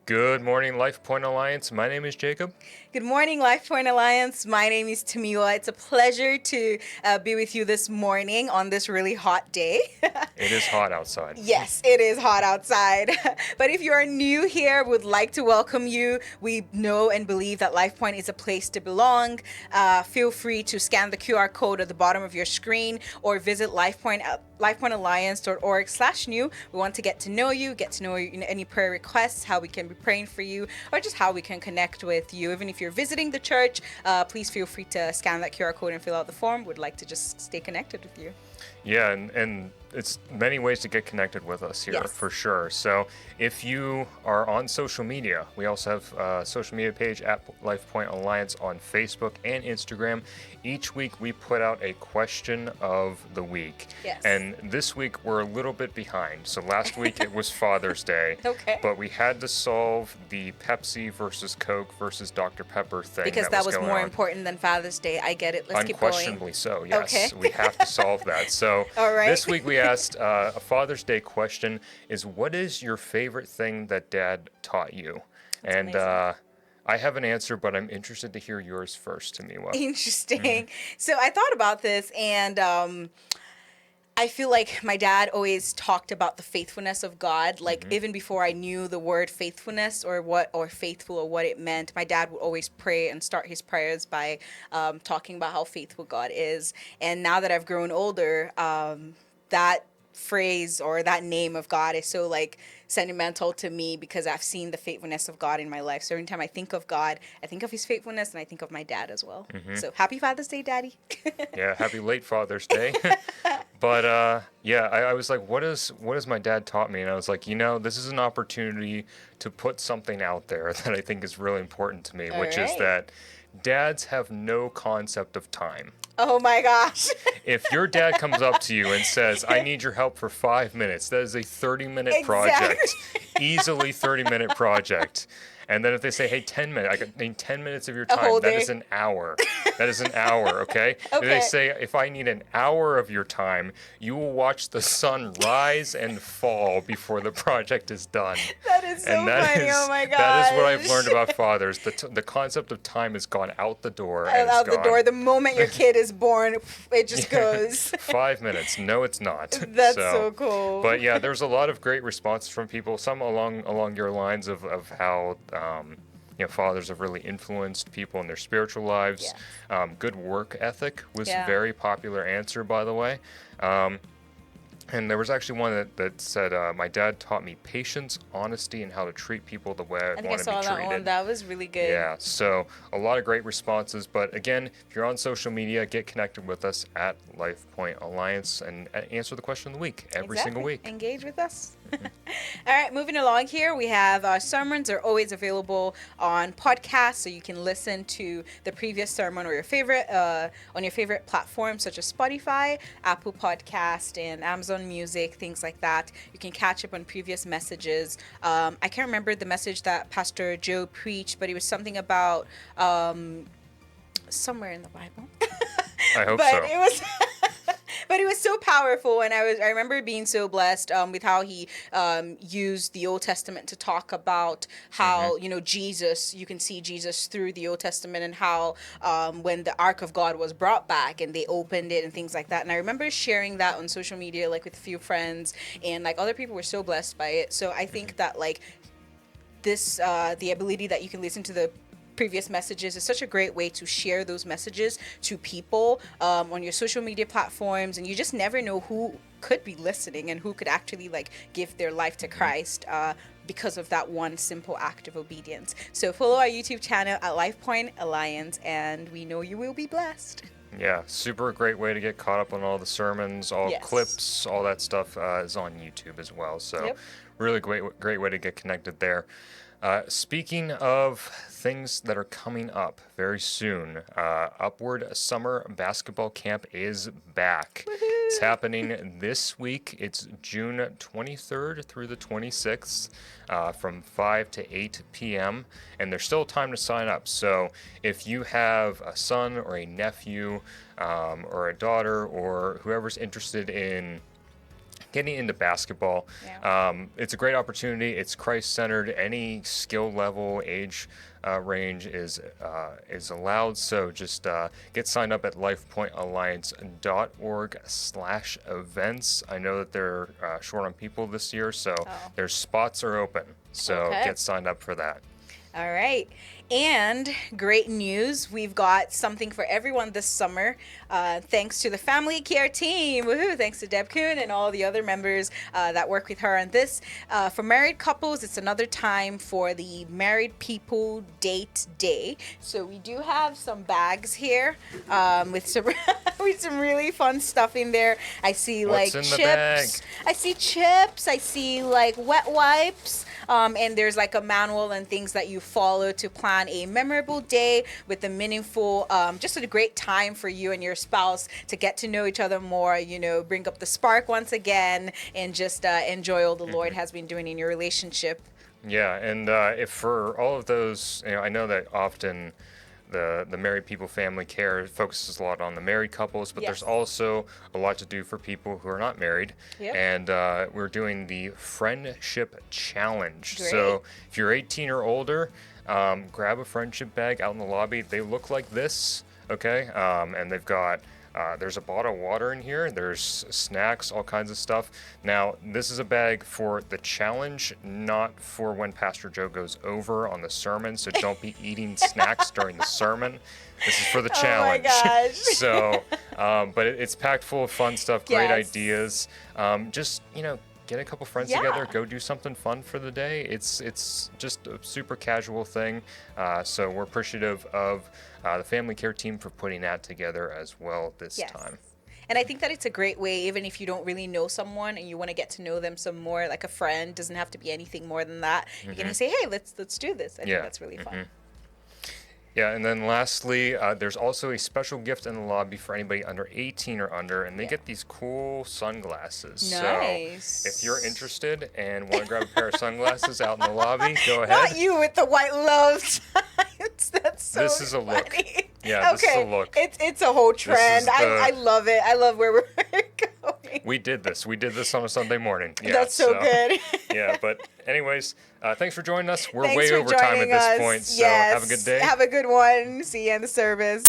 Good morning, LifePointe Alliance. My name is Jacob. Good morning, LifePointe Alliance. My name is Tamiwa. It's a pleasure to be with you this morning on this really hot day. It is hot outside. Yes, it is hot outside. But if you are new here, would like to welcome you. We know and believe that LifePointe is a place to belong. Feel free to scan the QR code at the bottom of your screen or visit LifePointe at lifepointealliance.org/new. We want to get to know you, any prayer requests, how we can be praying for you, or just how we can connect with you. Even if you're visiting the church, please feel free to scan that QR code and fill out the form. We'd like to just stay connected with you. Yeah, and it's many ways to get connected with us here, Yes. for sure. So if you are on social media, we also have a social media page at LifePointe Alliance on Facebook and Instagram. Each week we put out a question of the week. Yes. And this week we're a little bit behind. So last week it was Father's Day. Okay. But we had to solve the Pepsi versus Coke versus Dr. Pepper thing. Because that was going more on. important than Father's Day. I get it. Let's keep going. Unquestionably so, yes. Okay. We have to solve that. So All right. this week we asked a Father's Day question is, what is your favorite thing that Dad taught you? That's and amazing. I have an answer, but I'm interested to hear yours first, Tamiwa. Interesting. So I thought about this, and I feel like my dad always talked about the faithfulness of God. Like even before I knew the word faithfulness or faithful or what it meant, my dad would always pray and start his prayers by talking about how faithful God is. And now that I've grown older, that phrase or that name of God is so like sentimental to me because I've seen the faithfulness of God in my life. So every time I think of God, I think of his faithfulness and I think of my dad as well. So happy Father's Day, Daddy. Yeah, happy late Father's Day. But I was like, what is my dad taught me? And I was like, this is an opportunity to put something out there that I think is really important to me, which is right. that dads have no concept of time. Oh my gosh. If your dad comes up to you and says, I need your help for 5 minutes, that is a 30-minute Exactly. project. Easily 30-minute project. And then if they say, hey, 10 minutes, I need 10 minutes of your time, whole that day. is an hour. That is an hour, okay? If they Okay. say, if I need an hour of your time, you will watch the sun rise and fall before the project is done. That is so And that funny. is- Oh my gosh. That is what I've learned about fathers. The concept of time has gone out the door. And Out it's the door. gone. The moment your kid is born, it just goes. 5 minutes. No, it's not. That's so cool. But yeah, there's a lot of great responses from people. Some along your lines of how fathers have really influenced people in their spiritual lives. Good work ethic was Yeah. a very popular answer, by the way. And there was actually one that said, my dad taught me patience, honesty, and how to treat people the way I I think I want to be saw that treated. one. That was really good. Yeah, so a lot of great responses. But again, if you're on social media, get connected with us at LifePointe Alliance and answer the question of the week every single week. Engage with us. All right, moving along here, we have our sermons are always available on podcasts, so you can listen to the previous sermon or your favorite on your favorite platforms such as Spotify, Apple Podcast, and Amazon Music, things like that. You can catch up on previous messages. I can't remember the message that Pastor Joe preached, but it was something about somewhere in the Bible. I hope But so. it was but it was so powerful, and I remember being so blessed with how he used the Old Testament to talk about how Jesus, you can see Jesus through the Old Testament, and how when the Ark of God was brought back and they opened it and things like that. And I remember sharing that on social media, like with a few friends, and like other people were so blessed by it. So I think that like this the ability that you can listen to the previous messages is such a great way to share those messages to people on your social media platforms, and you just never know who could be listening and who could actually like give their life to Christ because of that one simple act of obedience. So follow our YouTube channel at LifePointe Alliance, and we know you will be blessed. Yeah, super great way to get caught up on all the sermons, all Yes. clips, all that stuff is on YouTube as well. So Yep. really great way to get connected there. Speaking of things that are coming up very soon, Upward Summer Basketball Camp is back. It's happening this week. It's June 23rd through the 26th from 5 to 8 p.m. And there's still time to sign up. So if you have a son or a nephew or a daughter or whoever's interested in getting into basketball. Yeah. It's a great opportunity. It's Christ-centered. Any skill level, age range is allowed. So just get signed up at lifepointealliance.org/events. I know that they're short on people this year, so their spots are open. So get signed up for that. All right. And great news, we've got something for everyone this summer, thanks to the Family Care team. Woohoo! Thanks to Deb Kuhn and all the other members that work with her on this. For married couples, it's another time for the Married People Date Day. So we do have some bags here with some with some really fun stuff in there. I see What's like in the chips. bag? I see chips. I see like wet wipes. And there's like a manual and things that you follow to plan a memorable day with a meaningful, just a great time for you and your spouse to get to know each other more, bring up the spark once again, and just enjoy all the Lord has been doing in your relationship. Yeah, and if for all of those, I know that often the Married People Family Care focuses a lot on the married couples, but there's also a lot to do for people who are not married. Yep. And we're doing the Friendship Challenge. Great. So if you're 18 or older, grab a friendship bag out in the lobby. They look like this, okay? And they've got there's a bottle of water in here. There's snacks, all kinds of stuff. Now, this is a bag for the challenge, not for when Pastor Joe goes over on the sermon. So don't be eating snacks during the sermon. This is for the challenge. Oh my gosh. So, but it's packed full of fun stuff, great ideas. Just, get a couple friends together, go do something fun for the day. It's just a super casual thing. So we're appreciative of the Family Care team for putting that together as well this time. And I think that it's a great way, even if you don't really know someone and you want to get to know them some more, like a friend, doesn't have to be anything more than that. You can say, hey, let's do this. I think that's really fun. Yeah, and then lastly, there's also a special gift in the lobby for anybody under 18 or under, and they get these cool sunglasses. Nice. So if you're interested and want to grab a pair of sunglasses out in the lobby, go ahead. Not you with the white love signs. That's so This is a funny. look. Yeah, this is a look. It's a whole trend. I love it. I love where we're going. We did this on a Sunday morning. Yeah, That's so good. Yeah, but anyways, thanks for joining us. We're Thanks way for over time at joining this us. point, so Yes. have a good day. Have a good one. See you in the service.